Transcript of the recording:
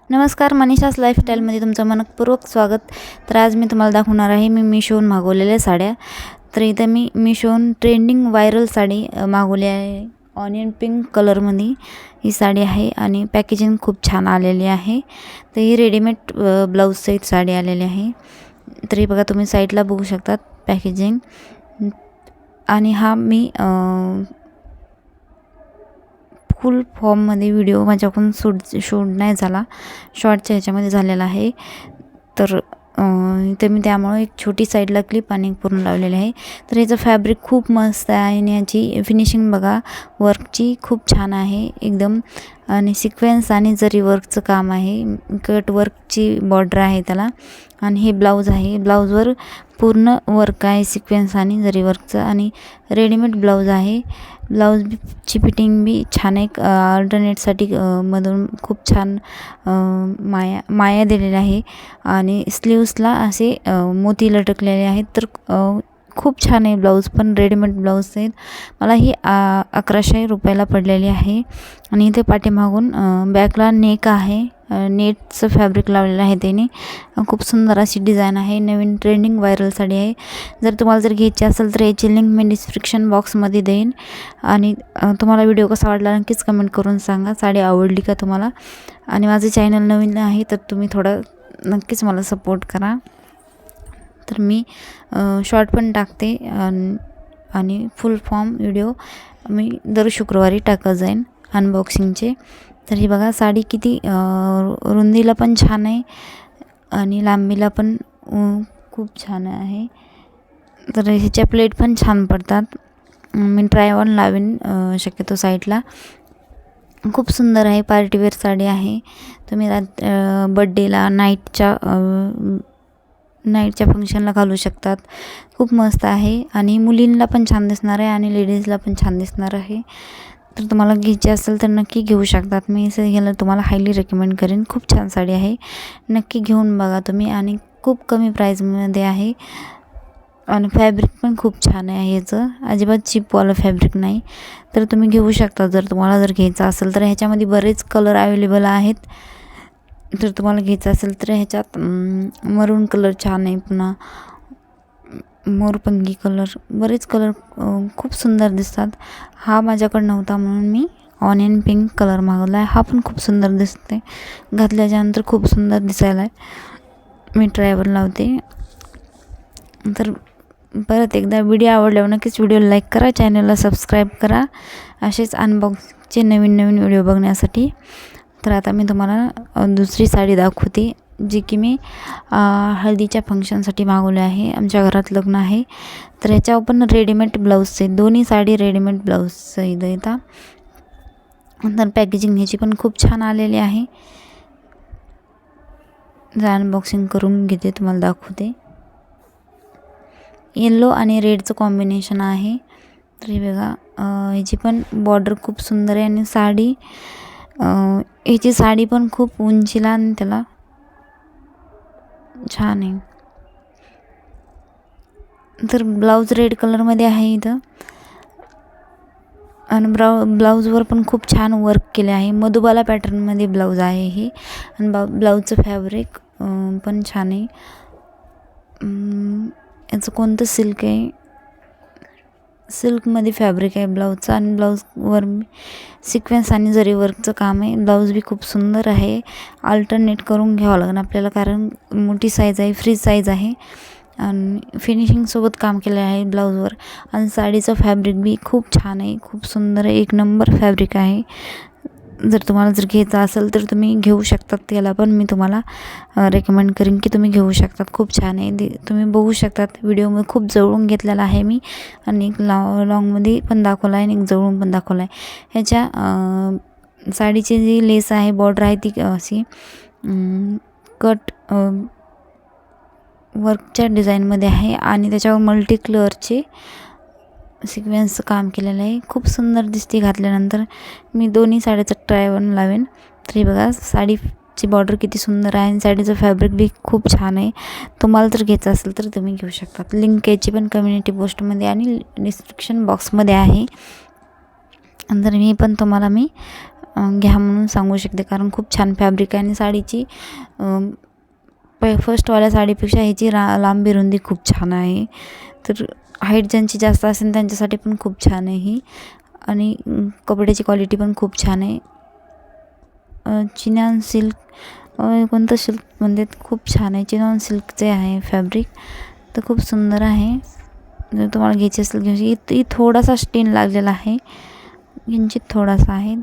नमस्कार, मनीषास लाईफस्टाईलमध्ये तुमचं मनपूर्वक स्वागत। तर आज मी तुम्हाला दाखवणार आहे मी मिशोहून मागवलेल्या साड्या। तर इथं मी मिशोहून ट्रेंडिंग व्हायरल साडी मागवली आहे। ऑनियन पिंक कलरमध्ये ही साडी आहे आणि पॅकेजिंग खूप छान आलेली आहे। तर ही रेडीमेड ब्लाऊज सहित साडी आलेली आहे। तर हे बघा, तुम्ही साईडला बघू शकतात पॅकेजिंग। आणि हा मी फुल फॉर्ममध्ये व्हिडिओ माझ्याकडून शूट नाही झाला, शॉर्टच्या ह्याच्यामध्ये झालेला आहे। तर इथे मी त्यामुळे एक छोटी साईडला क्लिप आणि पूर्ण लावलेली आहे। तर याचं फॅब्रिक खूप मस्त आहे आणि याची फिनिशिंग बघा, वर्कची खूप छान आहे एकदम। आणि सिक्वेन्स आणि जरी वर्कचं काम आहे, कट वर्कची बॉर्डर आहे त्याला। आणि हे ब्लाऊज आहे, ब्लाऊजवर पूर्ण वर्क आहे सिक्वेन्स आणि जरी वर्कचं, आणि रेडीमेड ब्लाऊज आहे। ब्लाऊजची फिटिंग बी छान आहे, अल्टरनेटसाठी मधून खूप छान माया दिलेल्या आहे। आणि स्लीव्सला असे मोती लटकलेले आहेत। तर खूप छान आहे ब्लाऊज, पण रेडीमेड ब्लाऊज आहेत। मला ही 1100 रुपयाला पडलेली आहे। आणि इथे पाठीमागून बॅकला नेक आहे, नेटचं फॅब्रिक लावलेलं आहे त्याने। खूप सुंदर अशी डिझाईन आहे, नवीन ट्रेंडिंग व्हायरल साडी आहे। जर तुम्हाला घ्यायची असेल तर याची लिंक मी डिस्क्रिप्शन बॉक्समध्ये देईन। आणि तुम्हाला व्हिडिओ कसा वाटला नक्कीच कमेंट करून सांगा, साडी आवडली का तुम्हाला। आणि माझे चॅनल नवीन आहे तर तुम्ही थोडं नक्कीच मला सपोर्ट करा। तर मी शॉर्ट पण टाकते आणि फुल फॉर्म व्हिडिओ मी दर शुक्रवारी टाकत जाईन अनबॉक्सिंगचे। तर ही बघा, साडी किती रुंदीला पण छान आहे आणि लांबीला पण खूप छान आहे। तर ह्याच्या प्लेट पण छान पडतात। मी ट्राय ऑन लावेन शक्यतो साईडला। खूप सुंदर आहे, पार्टीवेअर साडी आहे। तुम्ही बड्डेला नाईटच्या फंक्शनला घालू शकतात, खूप मस्त आहे। आणि मुलींना पण छान दिसणार आहे आणि लेडीजला पण छान दिसणार आहे। तर तुम्हाला घ्यायची असेल तर नक्की घेऊ शकतात, मी असं घ्यायला तुम्हाला हायली रेकमेंड करेन। खूप छान साडी आहे, नक्की घेऊन बघा तुम्ही। आणि खूप कमी प्राईजमध्ये आहे आणि फॅब्रिक पण खूप छान आहे याचं, अजिबात चीपवालं फॅब्रिक नाही। तर तुम्ही घेऊ शकता जर तुम्हाला घ्यायचं असेल तर। ह्याच्यामध्ये बरेच कलर अवेलेबल आहेत, जर तुम्हाला घ्यायचं असेल तर। ह्याच्यात मरून कलर छान आहे, पुन्हा मोरपंखी कलर, बरेच कलर खूप सुंदर दिसतात। हा माझ्याकडे नव्हता म्हणून मी ऑनियन पिंक कलर मागवला आहे। हा पण खूप सुंदर दिसते, घातल्याच्यानंतर खूप सुंदर दिसायला आहे। मी ट्रायवर लावते। तर परत एकदा व्हिडिओ आवडल्यावर नक्कीच व्हिडिओला लाईक करा, चॅनलला सबस्क्राईब करा असेच अनबॉक्सचे नवीन व्हिडिओ बघण्यासाठी। तर आता मी तुम्हाला दुसरी साडी दाखवते, जी की मी हळदीच्या फंक्शनसाठी मागवली आहे। आमच्या घरात लग्न आहे, तर ह्याच्यावर पण रेडीमेड ब्लाऊजचे दोन्ही साडी रेडीमेड ब्लाऊज सहित येतात। नंतर पॅकेजिंग ह्याची पण खूप छान आलेली आहे। अनबॉक्सिंग करून घेते, तुम्हाला दाखवते। येलो आणि रेडचं कॉम्बिनेशन आहे। तर हे बघा, ह्याची पण बॉर्डर खूप सुंदर आहे आणि साडी ह्याची साडी पण खूप उंचीला आणि त्याला छान आहे। तर ब्लाऊज रेड कलरमध्ये आहे इथं, आणि ब्लाऊजवर पण खूप छान वर्क केले आहे। मधुबाला पॅटर्नमध्ये ब्लाऊज आहे हे, आणि ब्लाऊजचं फॅब्रिक पण छान आहे। याचं कोणतं सिल्क आहे, सिल्कमध्ये फॅब्रिक आहे ब्लाऊजचं, आणि ब्लाऊजवर सिक्वेन्स आणि जरी वर्कचं काम आहे। ब्लाऊज बी खूप सुंदर आहे, अल्टरनेट करून घ्यावं लागेल आपल्याला, कारण मोठी साईज आहे, फ्री साईज आहे। आणि फिनिशिंगसोबत काम केलं आहे ब्लाऊजवर। आणि साडीचं फॅब्रिक बी खूप छान आहे, खूप सुंदर आहे, एक नंबर फॅब्रिक आहे। जर तुम्हाला घ्यायचं असेल तर तुम्ही घेऊ शकतात, त्याला पण मी तुम्हाला रेकमेंड करेन की तुम्ही घेऊ शकतात। खूप छान आहे, तुम्ही बघू शकतात। व्हिडिओमध्ये खूप जवळून घेतलेला आहे मी, आणि एक लॉंगमध्ये पण दाखवला आहे आणि एक जवळून पण दाखवला आहे। ह्याच्या साडीची जी लेस आहे, बॉर्डर आहे, ती अशी कट वर्कच्या डिझाईनमध्ये आहे, आणि त्याच्यावर मल्टी कलरचे सिक्वेन्सचं काम केलेलं आहे। खूप सुंदर दिसते घातल्यानंतर। मी दोन्ही साड्याचं ट्राय ऑन लावेन। तर हे बघा, साडीची बॉर्डर किती सुंदर आहे आणि साडीचं फॅब्रिक बी खूप छान आहे। तुम्हाला जर घ्यायचं असेल तर तुम्ही घेऊ शकतात। लिंक याची पण कम्युनिटी पोस्टमध्ये आणि डिस्क्रिप्शन बॉक्समध्ये आहे। नंतर मी पण तुम्हाला घ्या म्हणून सांगू शकते, कारण खूप छान फॅब्रिक आहे आणि साडीची फर्स्टवाल्या साडीपेक्षा ह्याची लांबी रुंदी खूप छान आहे. तर हाईट ज्यांची जास्त असेल त्यांच्यासाठी पण खूप छान आहे ही. आणि कपड्याची क्वालिटी पण खूप छान आहे. चिनॉन सिल्क कोणतं सिल्क म्हणजे खूप छान आहे. चिनॉन सिल्कचे आहे फॅब्रिक, तर खूप सुंदर आहे. जर तुम्हाला घ्यायची असेल घ्यायची. थोडासा स्टेन लागलेला आहे, किंचित थोडासा आहे.